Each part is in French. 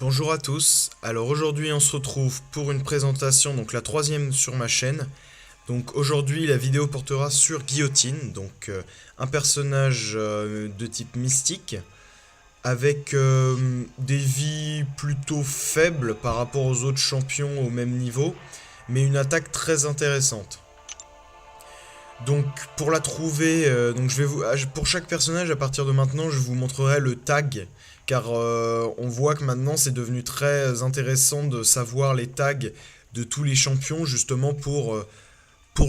Bonjour à tous, alors aujourd'hui on se retrouve pour une présentation, donc la troisième sur ma chaîne. Donc aujourd'hui la vidéo portera sur Guillotine, donc un personnage de type mystique, avec des vies plutôt faibles par rapport aux autres champions au même niveau, mais une attaque très intéressante. Donc pour la trouver, donc pour chaque personnage à partir de maintenant je vous montrerai le tag, car on voit que maintenant c'est devenu très intéressant de savoir les tags de tous les champions justement pour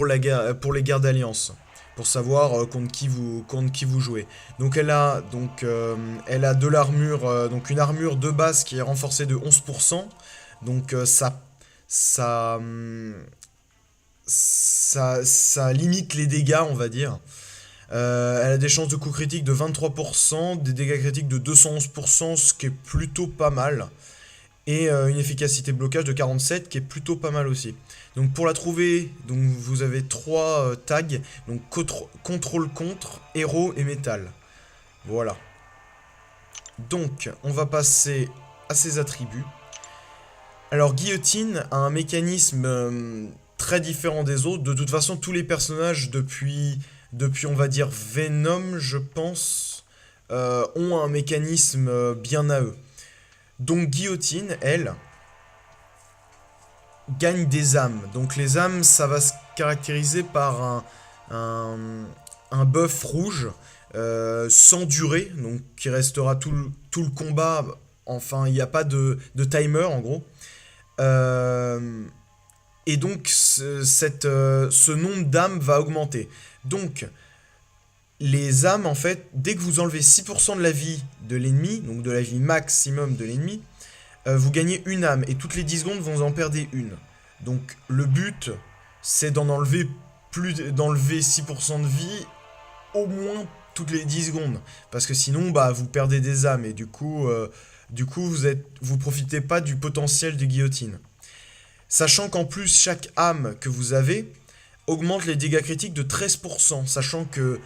les guerres d'alliance, pour savoir contre qui vous jouez. Donc elle a de l'armure, donc une armure de base qui est renforcée de 11%, donc ça, hum, ça limite les dégâts, on va dire. Elle a des chances de coup critique de 23%, des dégâts critiques de 211%, ce qui est plutôt pas mal. Et une efficacité de blocage de 47, qui est plutôt pas mal aussi. Donc pour la trouver, donc vous avez trois tags, donc contrôle contre, héros et métal. Voilà. Donc on va passer à ses attributs. Alors Guillotine a un mécanisme très différent des autres. De toute façon, tous les personnages depuis on va dire Venom, je pense, ont un mécanisme bien à eux. Donc Guillotine, elle, gagne des âmes. Donc les âmes, ça va se caractériser par un, un buff rouge sans durée, donc qui restera tout le combat. Enfin, il n'y a pas de timer en gros. Euh, et donc ce nombre d'âmes va augmenter. Donc les âmes, en fait, dès que vous enlevez 6% de la vie de l'ennemi, donc de la vie maximum de l'ennemi, vous gagnez une âme. Et toutes les 10 secondes, vous en perdez une. Donc le but, c'est d'enlever 6% de vie au moins toutes les 10 secondes. Parce que sinon, bah, vous perdez des âmes. Et du coup vous profitez pas du potentiel de guillotine. Sachant qu'en plus, chaque âme que vous avez augmente les dégâts critiques de 13%. Sachant que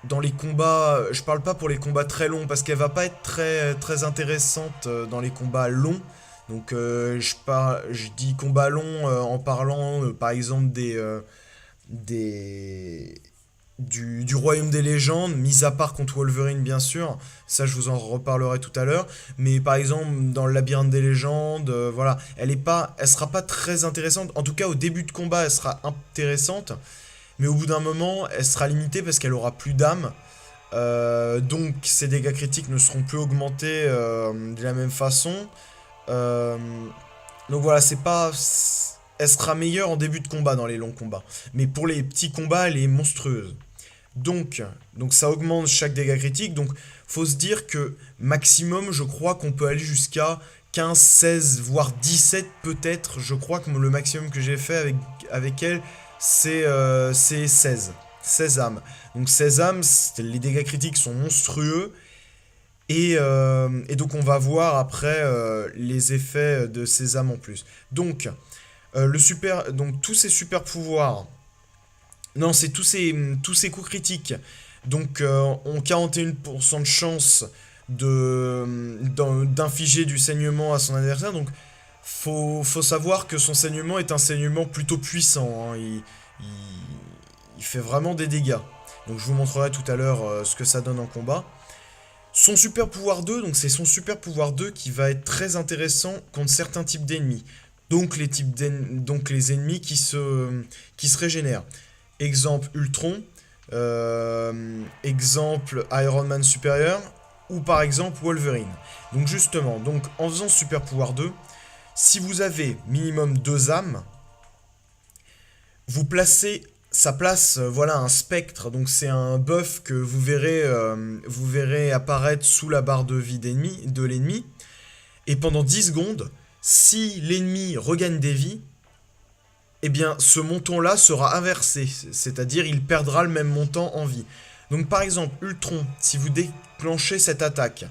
dans les combats, je parle pas pour les combats très longs, parce qu'elle va pas être très intéressante dans les combats longs. Donc je dis combat long en parlant par exemple des, du Royaume des légendes, mis à part contre Wolverine bien sûr, ça je vous en reparlerai tout à l'heure, mais par exemple dans le labyrinthe des légendes, voilà, elle sera pas très intéressante, en tout cas au début de combat elle sera intéressante, mais au bout d'un moment elle sera limitée parce qu'elle aura plus d'âme, donc ses dégâts critiques ne seront plus augmentés de la même façon. Euh, donc voilà, c'est pas. Elle sera meilleure en début de combat dans les longs combats. Mais pour les petits combats, elle est monstrueuse. Donc ça augmente chaque dégât critique. Donc faut se dire que maximum, je crois qu'on peut aller jusqu'à 15, 16, voire 17 peut-être. Je crois que le maximum que j'ai fait avec elle, c'est 16. 16 âmes. Donc 16 âmes, les dégâts critiques sont monstrueux. Et donc on va voir après les effets de ces âmes en plus. Donc, donc tous ces super pouvoirs, non c'est tous ces coups critiques, donc ont 41% de chance d'infliger du saignement à son adversaire. Donc faut savoir que son saignement est un saignement plutôt puissant, hein. Il- il fait vraiment des dégâts. Donc je vous montrerai tout à l'heure ce que ça donne en combat. Son super pouvoir 2, donc c'est son super pouvoir 2 qui va être très intéressant contre certains types d'ennemis. Donc les ennemis qui se régénèrent. Exemple Ultron, exemple Iron Man supérieur, ou par exemple Wolverine. Donc justement, donc en faisant super pouvoir 2, si vous avez minimum 2 âmes, vous placez ça place voilà un spectre, donc c'est un buff que vous verrez apparaître sous la barre de vie de l'ennemi, et pendant 10 secondes, si l'ennemi regagne des vies, eh bien ce montant-là sera inversé, c'est-à-dire il perdra le même montant en vie. Donc par exemple, Ultron, si vous déclenchez cette attaque,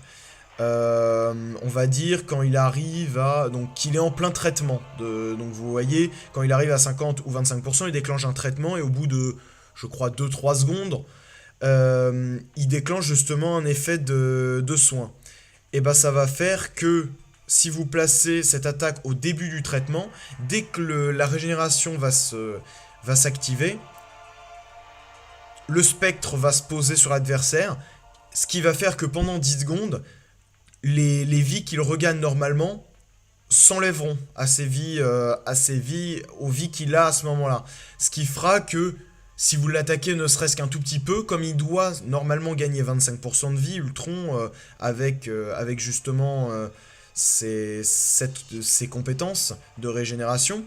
on va dire quand il arrive à. Donc qu'il est en plein traitement. Donc vous voyez, quand il arrive à 50 ou 25%, il déclenche un traitement et au bout de, je crois, 2-3 secondes, il déclenche justement un effet de soin. Et bah ça va faire que si vous placez cette attaque au début du traitement, dès que la régénération va s'activer, le spectre va se poser sur l'adversaire, ce qui va faire que pendant 10 secondes, les vies qu'il regagne normalement s'enlèveront aux vies qu'il a à ce moment-là. Ce qui fera que si vous l'attaquez ne serait-ce qu'un tout petit peu, comme il doit normalement gagner 25% de vie, Ultron, avec justement ses compétences de régénération,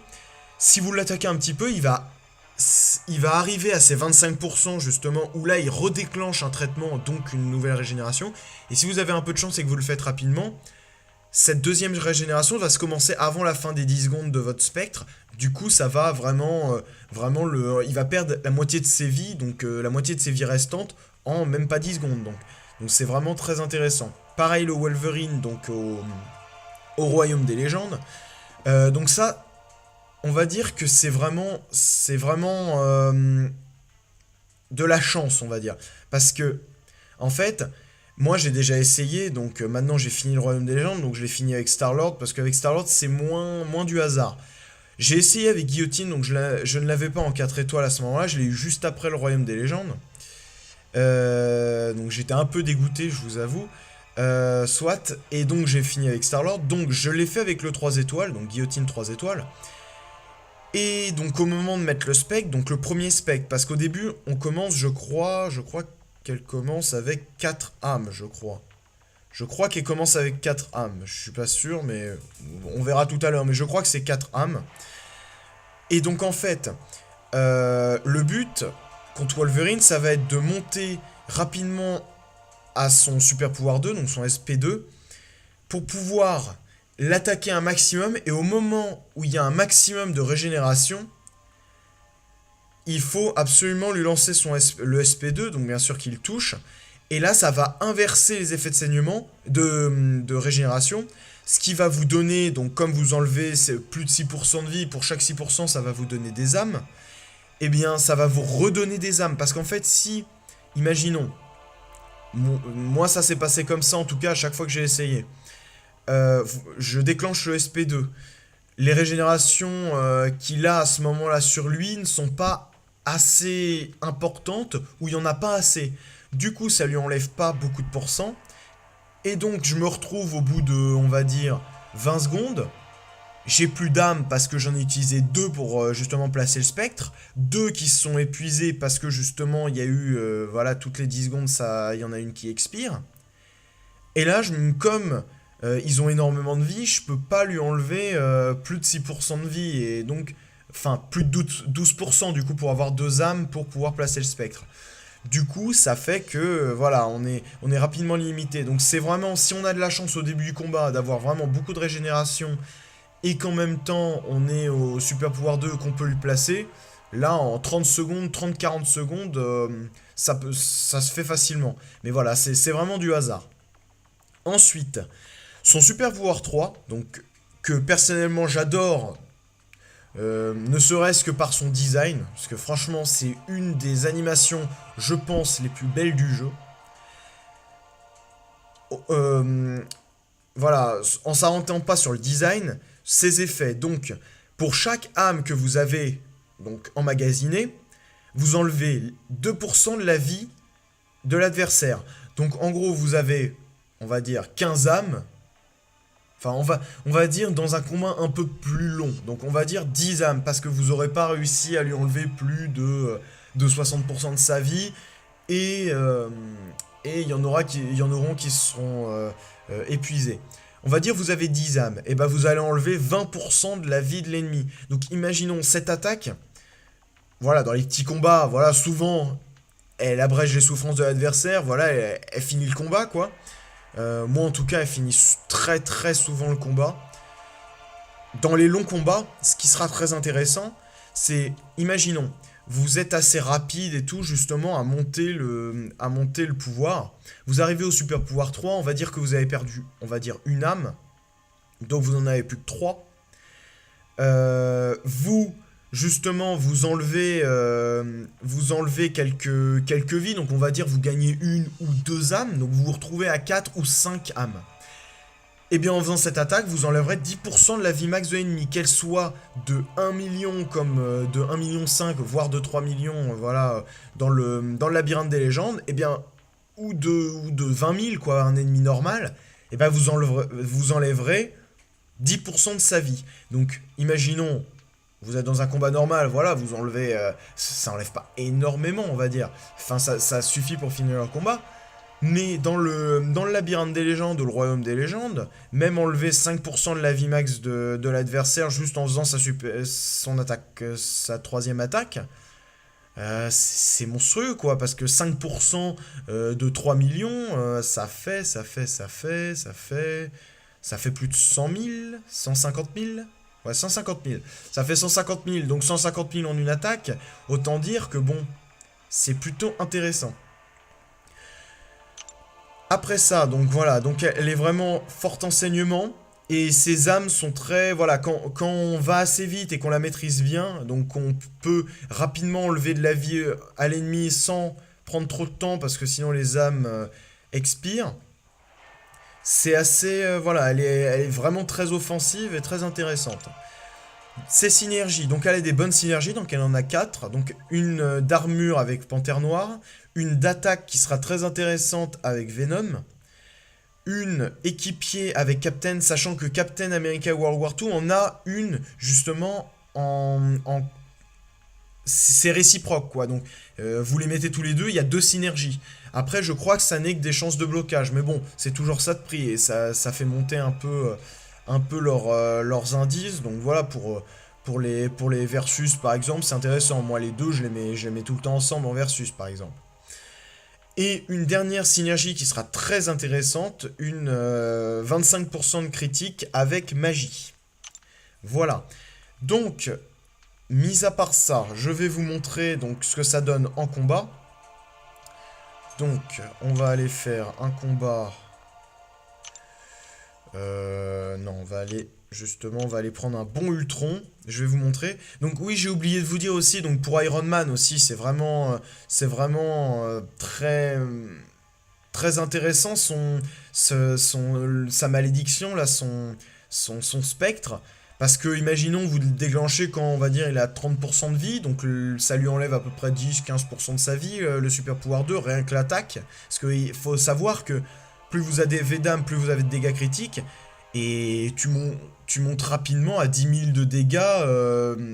si vous l'attaquez un petit peu, il va arriver à ses 25% justement, où là il redéclenche un traitement, donc une nouvelle régénération. Et si vous avez un peu de chance et que vous le faites rapidement, cette deuxième régénération va se commencer avant la fin des 10 secondes de votre spectre. Du coup, ça va vraiment, il va perdre la moitié de ses vies, donc la moitié de ses vies restantes, en même pas 10 secondes. Donc c'est vraiment très intéressant. Pareil le Wolverine, donc au Royaume des légendes. Donc ça, on va dire que c'est vraiment de la chance, on va dire. Parce que, en fait, moi j'ai déjà essayé, donc maintenant j'ai fini le Royaume des légendes, donc je l'ai fini avec Star-Lord, parce qu'avec Star-Lord c'est moins du hasard. J'ai essayé avec Guillotine, donc je ne l'avais pas en 4 étoiles à ce moment-là, je l'ai eu juste après le Royaume des légendes. Donc j'étais un peu dégoûté, je vous avoue. Soit, et donc j'ai fini avec Star-Lord, donc je l'ai fait avec le 3 étoiles, donc Guillotine 3 étoiles. Et donc au moment de mettre le spec, donc le premier spec, parce qu'au début on commence, je crois qu'elle commence avec 4 âmes, je crois. Je crois qu'elle commence avec 4 âmes, je suis pas sûr, mais on verra tout à l'heure, mais je crois que c'est 4 âmes. Et donc en fait, le but contre Wolverine, ça va être de monter rapidement à son super pouvoir 2, donc son SP2, pour pouvoir l'attaquer un maximum, et au moment où il y a un maximum de régénération, il faut absolument lui lancer le SP2, donc bien sûr qu'il touche, et là ça va inverser les effets de saignement, de régénération, ce qui va vous donner, donc comme vous enlevez plus de 6% de vie, pour chaque 6% ça va vous donner des âmes, et bien ça va vous redonner des âmes, parce qu'en fait si, imaginons, moi ça s'est passé comme ça en tout cas à chaque fois que j'ai essayé, je déclenche le SP2. Les régénérations qu'il a à ce moment-là sur lui ne sont pas assez importantes, ou il n'y en a pas assez. Du coup, ça lui enlève pas beaucoup de pourcents. Et donc, je me retrouve au bout de, on va dire, 20 secondes. J'ai plus d'âme parce que j'en ai utilisé 2 pour justement placer le spectre. 2 qui se sont épuisés parce que justement, il y a eu, voilà, toutes les 10 secondes, il y en a une qui expire. Et là, comme ils ont énormément de vie, je peux pas lui enlever plus de 6% de vie, et donc, enfin, plus de 12% du coup pour avoir 2 âmes pour pouvoir placer le spectre. Du coup, ça fait que, voilà, on est rapidement limité. Donc c'est vraiment, si on a de la chance au début du combat d'avoir vraiment beaucoup de régénération, et qu'en même temps on est au super pouvoir 2 qu'on peut lui placer, là en 30 secondes, 30-40 secondes, ça se fait facilement. Mais voilà, c'est vraiment du hasard. Ensuite, son super pouvoir 3, donc que personnellement j'adore, ne serait-ce que par son design, parce que franchement c'est une des animations, je pense, les plus belles du jeu. Voilà, en s'arrêtant pas sur le design, ses effets, donc pour chaque âme que vous avez donc emmagasinée, vous enlevez 2% de la vie de l'adversaire. Donc en gros vous avez, on va dire, 15 âmes. Enfin, on va dire dans un combat un peu plus long. Donc on va dire 10 âmes, parce que vous n'aurez pas réussi à lui enlever plus de 60% de sa vie. Et il y en auront qui seront épuisés. On va dire vous avez 10 âmes. Et ben vous allez enlever 20% de la vie de l'ennemi. Donc imaginons cette attaque. Voilà, dans les petits combats, voilà, souvent, elle abrège les souffrances de l'adversaire. Voilà, elle finit le combat, quoi. Moi en tout cas, elle finit très très souvent le combat. Dans les longs combats, ce qui sera très intéressant, c'est, imaginons, vous êtes assez rapide et tout justement à monter le pouvoir. Vous arrivez au super pouvoir 3, on va dire que vous avez perdu, on va dire, une âme. Donc vous n'en avez plus que 3. Justement, vous enlevez quelques vies, donc on va dire vous gagnez une ou deux âmes, donc vous vous retrouvez à 4 ou 5 âmes. Et bien en faisant cette attaque, vous enlèverez 10% de la vie max de l'ennemi, qu'elle soit de 1 million comme de 1,5 million, voire de 3 millions, voilà, dans le labyrinthe des légendes, et bien, ou de 20 000, quoi, un ennemi normal, et bien vous enlèverez 10% de sa vie. Donc, imaginons, vous êtes dans un combat normal, voilà, vous enlevez, ça enlève pas énormément, on va dire. Enfin, ça suffit pour finir le combat. Mais dans le labyrinthe des légendes ou le royaume des légendes, même enlever 5% de la vie max de l'adversaire juste en faisant son attaque, sa troisième attaque, c'est monstrueux quoi, parce que 5% de 3 millions, ça fait plus de 100 000, 150 000. Ouais, 150 000. Ça fait 150 000, donc 150 000 en une attaque. Autant dire que bon, c'est plutôt intéressant. Après ça, donc voilà, donc elle est vraiment forte en saignement. Et ses âmes sont très... Voilà, quand on va assez vite et qu'on la maîtrise bien, donc on peut rapidement enlever de la vie à l'ennemi sans prendre trop de temps, parce que sinon les âmes expirent. C'est assez... voilà, elle est vraiment très offensive et très intéressante. Ses synergies, donc elle a des bonnes synergies, donc elle en a 4. Donc une d'armure avec Panthère Noire, une d'attaque qui sera très intéressante avec Venom, une équipier avec Captain, sachant que Captain America World War II en a une justement en c'est réciproque quoi, donc vous les mettez tous les deux, il y a 2 synergies. Après je crois que ça n'est que des chances de blocage, mais bon, c'est toujours ça de prix, et ça fait monter un peu leurs indices, donc voilà, pour les versus par exemple, c'est intéressant. Moi les deux, je les mets tout le temps ensemble en versus par exemple. Et une dernière synergie qui sera très intéressante, une 25% de critique avec magie. Voilà. Donc, mis à part ça, je vais vous montrer donc ce que ça donne en combat. Donc, on va aller faire un combat. Non, on va aller... Justement, on va aller prendre un bon Ultron. Je vais vous montrer. Donc oui, j'ai oublié de vous dire aussi, donc pour Iron Man aussi, c'est vraiment très, très intéressant sa malédiction, là, son spectre. Parce que, imaginons, vous le déclenchez quand, on va dire, il a 30% de vie, donc ça lui enlève à peu près 10-15% de sa vie, le super pouvoir 2, rien que l'attaque. Parce qu'il faut savoir que plus vous avez d'âme, plus vous avez de dégâts critiques. Et tu montes rapidement à 10 000 de dégâts,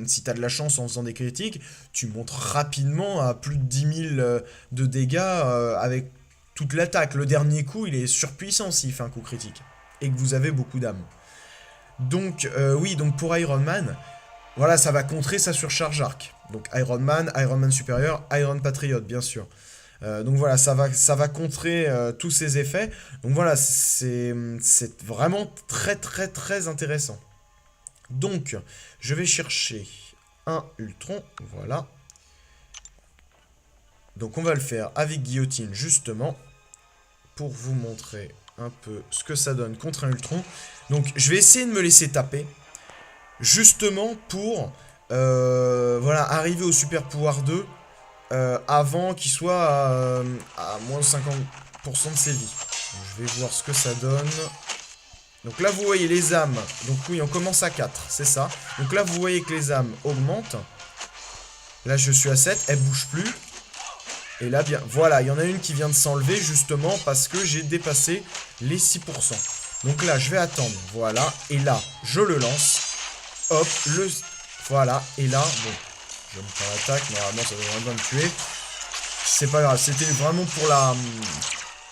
si tu as de la chance en faisant des critiques, tu montes rapidement à plus de 10 000 de dégâts avec toute l'attaque. Le dernier coup, il est surpuissant s'il fait un coup critique. Et que vous avez beaucoup d'âme. Donc, oui, donc pour Iron Man, voilà, ça va contrer sa surcharge arc. Donc Iron Man supérieur, Iron Patriot, bien sûr. Donc voilà, ça va contrer tous ces effets. Donc voilà, c'est vraiment très très très intéressant. Donc, je vais chercher un Ultron, voilà. Donc on va le faire avec Guillotine, justement, pour vous montrer un peu ce que ça donne contre un Ultron. Donc je vais essayer de me laisser taper, justement pour voilà, arriver au super pouvoir 2 avant qu'il soit à moins de 50% de ses vies. Donc, je vais voir ce que ça donne. Donc là vous voyez les âmes, donc oui on commence à 4, c'est ça. Donc là vous voyez que les âmes augmentent. Là je suis à 7, elle bouge plus. Et là bien, voilà, il y en a une qui vient de s'enlever justement parce que j'ai dépassé les 6%. Donc là je vais attendre, voilà, et là je le lance. Hop, voilà, et là, bon, je vais me faire l'attaque, normalement ça devrait bien me tuer. C'est pas grave, c'était vraiment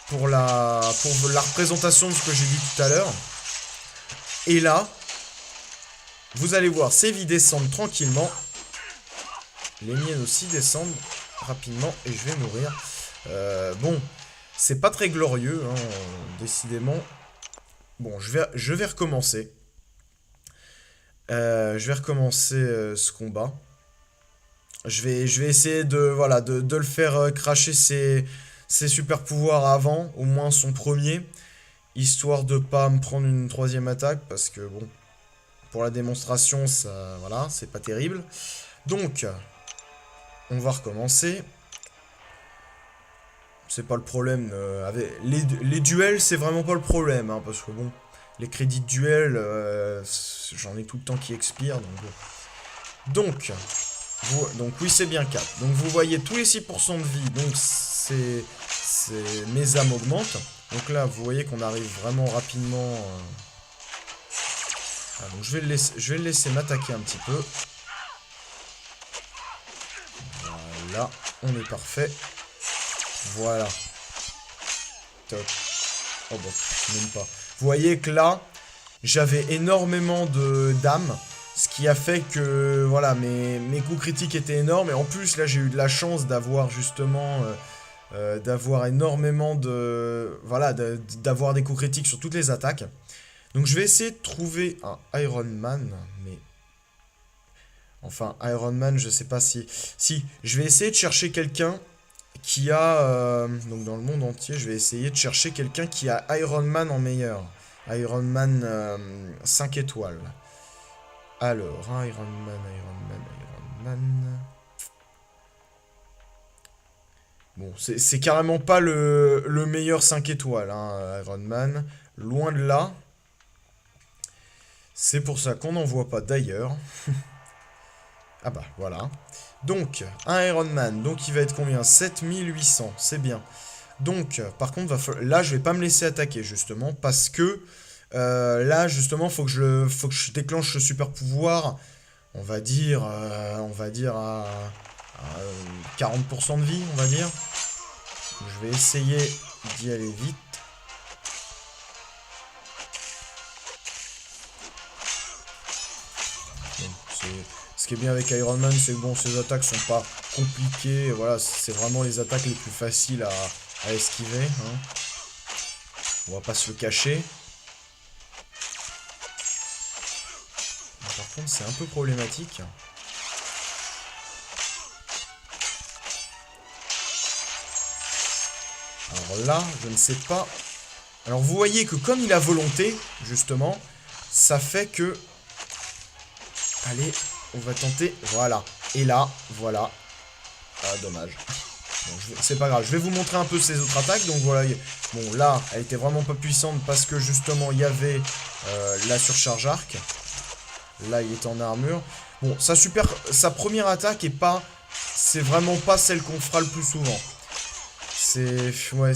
pour la représentation de ce que j'ai dit tout à l'heure. Et là, vous allez voir ces vies descendre tranquillement. Les miennes aussi descendent rapidement et je vais mourir. Bon, c'est pas très glorieux, hein, décidément. Bon, je vais recommencer. Ce combat. Je vais essayer voilà, de le faire cracher ses super pouvoirs avant, au moins son premier, histoire de pas me prendre une troisième attaque, parce que bon, pour la démonstration, ça, voilà, c'est pas terrible. Donc, on va recommencer. C'est pas le problème. Les duels, c'est vraiment pas le problème, hein, parce que bon, Les crédits de duel, j'en ai tout le temps qui expire. Donc oui, c'est bien 4. Donc vous voyez tous les 6% de vie. Donc mes âmes augmentent. Donc là, vous voyez qu'on arrive vraiment rapidement. Donc je vais le laisser m'attaquer un petit peu. Voilà, on est parfait. Voilà. Top. Oh bon, même pas. Vous voyez que là, j'avais énormément d'âmes. Ce qui a fait que, voilà, mes coups critiques étaient énormes. Et en plus, là, j'ai eu de la chance d'avoir justement... d'avoir énormément de... Voilà, d'avoir des coups critiques sur toutes les attaques. Donc je vais essayer de trouver un Iron Man, mais... Enfin, Iron Man, je sais pas si... Si, je vais essayer de chercher quelqu'un qui a... donc dans le monde entier, je vais essayer de chercher quelqu'un qui a Iron Man en meilleur. Iron Man 5 étoiles. Alors, Iron Man... Bon, c'est carrément pas le meilleur 5 étoiles, hein, Iron Man. Loin de là. C'est pour ça qu'on n'en voit pas d'ailleurs. Ah bah, voilà. Donc, un Iron Man. Donc, il va être combien? 7800, c'est bien. Donc, par contre, là, je vais pas me laisser attaquer, justement, parce que... là, justement, faut que je déclenche le super pouvoir. On va dire à 40% de vie, on va dire. Je vais essayer d'y aller vite. Ce qui est bien avec Iron Man, c'est que bon, ses attaques sont pas compliquées. Voilà, c'est vraiment les attaques les plus faciles à esquiver. Hein. On va pas se le cacher. Par contre, c'est un peu problématique. Alors là, je ne sais pas. Alors vous voyez que comme il a volonté, justement, ça fait que... Allez, on va tenter. Voilà. Et là, voilà. Ah, dommage. Bon, c'est pas grave. Je vais vous montrer un peu ses autres attaques. Donc voilà. Bon, là, elle était vraiment pas puissante parce que justement, il y avait la surcharge arc. Là, il est en armure. Bon, sa première attaque est pas... C'est vraiment pas celle qu'on fera le plus souvent. Ouais,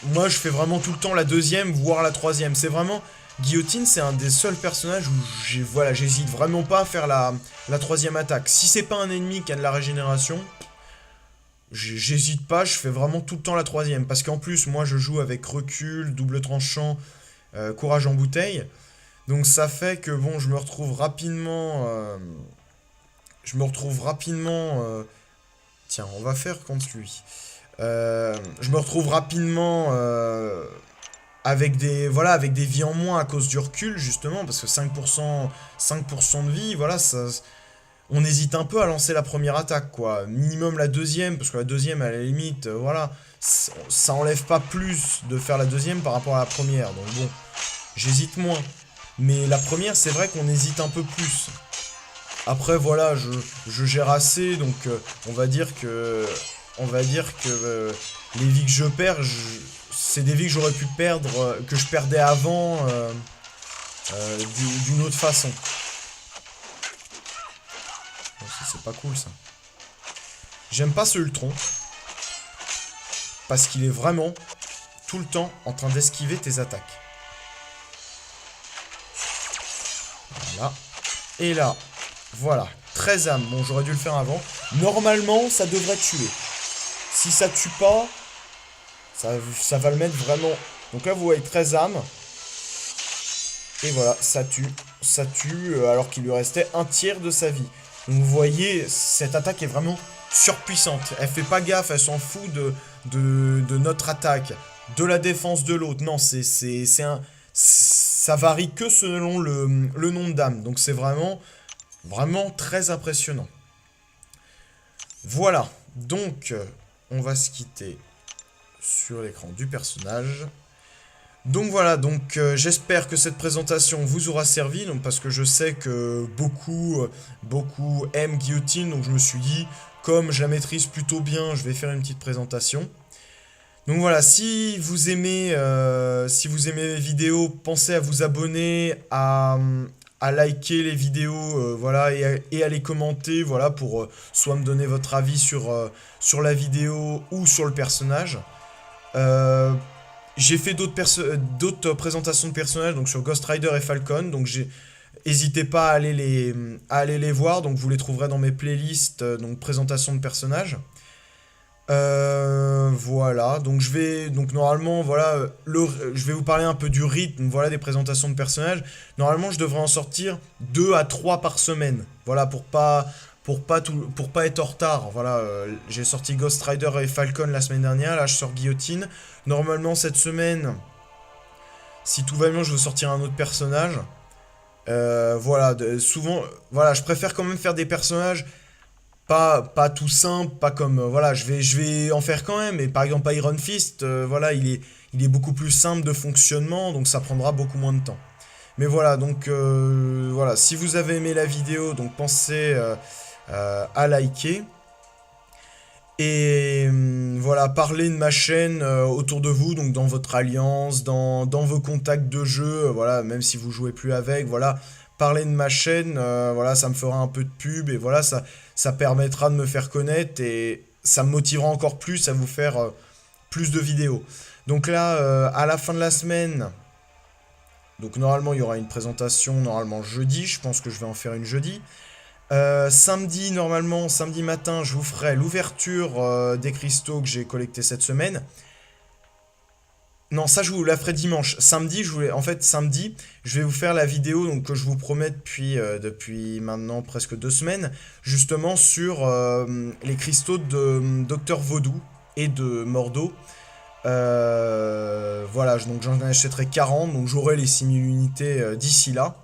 moi, je fais vraiment tout le temps la deuxième, voire la troisième. C'est vraiment... Guillotine, c'est un des seuls personnages où j'hésite vraiment pas à faire la troisième attaque. Si c'est pas un ennemi qui a de la régénération, j'hésite pas, je fais vraiment tout le temps la troisième. Parce qu'en plus, moi, je joue avec recul, double tranchant, courage en bouteille. Donc ça fait que, bon, je me retrouve rapidement... Tiens, on va faire contre lui. Je me retrouve rapidement avec des vies en moins à cause du recul, justement, parce que 5% de vie, voilà, ça, on hésite un peu à lancer la première attaque, quoi. Minimum la deuxième, parce que la deuxième, à la limite, voilà, ça enlève pas plus de faire la deuxième par rapport à la première, donc bon, j'hésite moins. Mais la première, c'est vrai qu'on hésite un peu plus. Après, voilà, je gère assez, donc on va dire que les vies que je perds, c'est des vies que j'aurais pu perdre, que je perdais avant d'une autre façon. C'est pas cool ça. J'aime pas ce Ultron. Parce qu'il est vraiment tout le temps en train d'esquiver tes attaques. Voilà. Et là, voilà. 13 âmes. Bon, j'aurais dû le faire avant. Normalement, ça devrait tuer. Si ça tue pas, ça va le mettre vraiment... Donc là, vous voyez 13 âmes. Et voilà, ça tue. Ça tue alors qu'il lui restait un tiers de sa vie. Donc vous voyez, cette attaque est vraiment surpuissante. Elle fait pas gaffe, elle s'en fout de notre attaque, de la défense de l'autre. Non, ça varie que selon le nombre d'âmes. Donc c'est vraiment très impressionnant. Voilà, donc on va se quitter sur l'écran du personnage. Donc voilà, j'espère que cette présentation vous aura servi, donc parce que je sais que beaucoup aiment Guillotine, donc je me suis dit, comme je la maîtrise plutôt bien, je vais faire une petite présentation. Donc voilà, si vous aimez mes vidéos, pensez à vous abonner, à liker les vidéos, voilà, et à les commenter, voilà, pour soit me donner votre avis sur la vidéo ou sur le personnage. Euh, j'ai fait d'autres présentations de personnages, donc sur Ghost Rider et Falcon, donc n'hésitez pas à aller les voir, donc vous les trouverez dans mes playlists, donc présentation de personnages. Voilà, donc normalement, voilà, je vais vous parler un peu du rythme, voilà, des présentations de personnages. Normalement, je devrais en sortir 2 à 3 par semaine, voilà, pour pas être en retard. Voilà, j'ai sorti Ghost Rider et Falcon la semaine dernière, là je sors Guillotine. Normalement, cette semaine, si tout va bien, je vais sortir un autre personnage. Voilà, souvent, voilà, je préfère quand même faire des personnages pas tout simple, pas comme voilà, je vais en faire quand même. Mais par exemple Iron Fist, voilà, il est beaucoup plus simple de fonctionnement, donc ça prendra beaucoup moins de temps. Mais voilà, donc voilà, si vous avez aimé la vidéo, donc pensez à liker. Et voilà, parlez de ma chaîne autour de vous, donc dans votre alliance, dans vos contacts de jeu, voilà, même si vous jouez plus avec, voilà, parlez de ma chaîne, voilà, ça me fera un peu de pub et voilà, ça permettra de me faire connaître et ça me motivera encore plus à vous faire plus de vidéos. Donc là, à la fin de la semaine, donc normalement il y aura une présentation, normalement jeudi, je pense que je vais en faire une jeudi. Samedi, normalement, samedi matin, je vous ferai l'ouverture des cristaux que j'ai collectés cette semaine. Non, ça je vous la ferai dimanche. Samedi, en fait, samedi, je vais vous faire la vidéo donc, que je vous promets depuis maintenant presque 2 semaines, justement sur les cristaux de Docteur Vaudou et de Mordo. Voilà, donc j'en achèterai 40, donc j'aurai les 6000 unités d'ici là.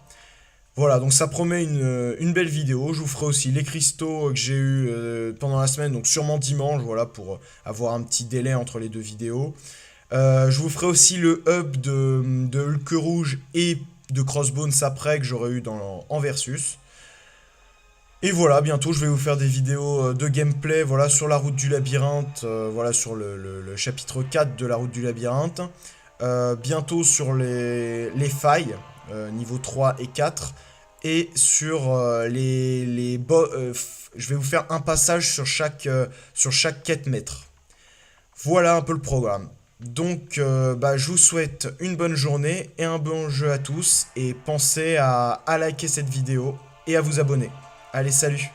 Voilà, donc ça promet une belle vidéo. Je vous ferai aussi les cristaux que j'ai eu pendant la semaine, donc sûrement dimanche, voilà, pour avoir un petit délai entre les deux vidéos. Je vous ferai aussi le hub de Hulk Rouge et de Crossbones après que j'aurai eu en Versus. Et voilà, bientôt je vais vous faire des vidéos de gameplay, voilà, sur la route du labyrinthe, voilà, sur le chapitre 4 de la route du labyrinthe. Bientôt sur les failles, niveau 3 et 4. Et sur je vais vous faire un passage sur chaque quête maître. Voilà un peu le programme. Donc, bah, je vous souhaite une bonne journée et un bon jeu à tous. Et pensez à liker cette vidéo et à vous abonner. Allez, salut!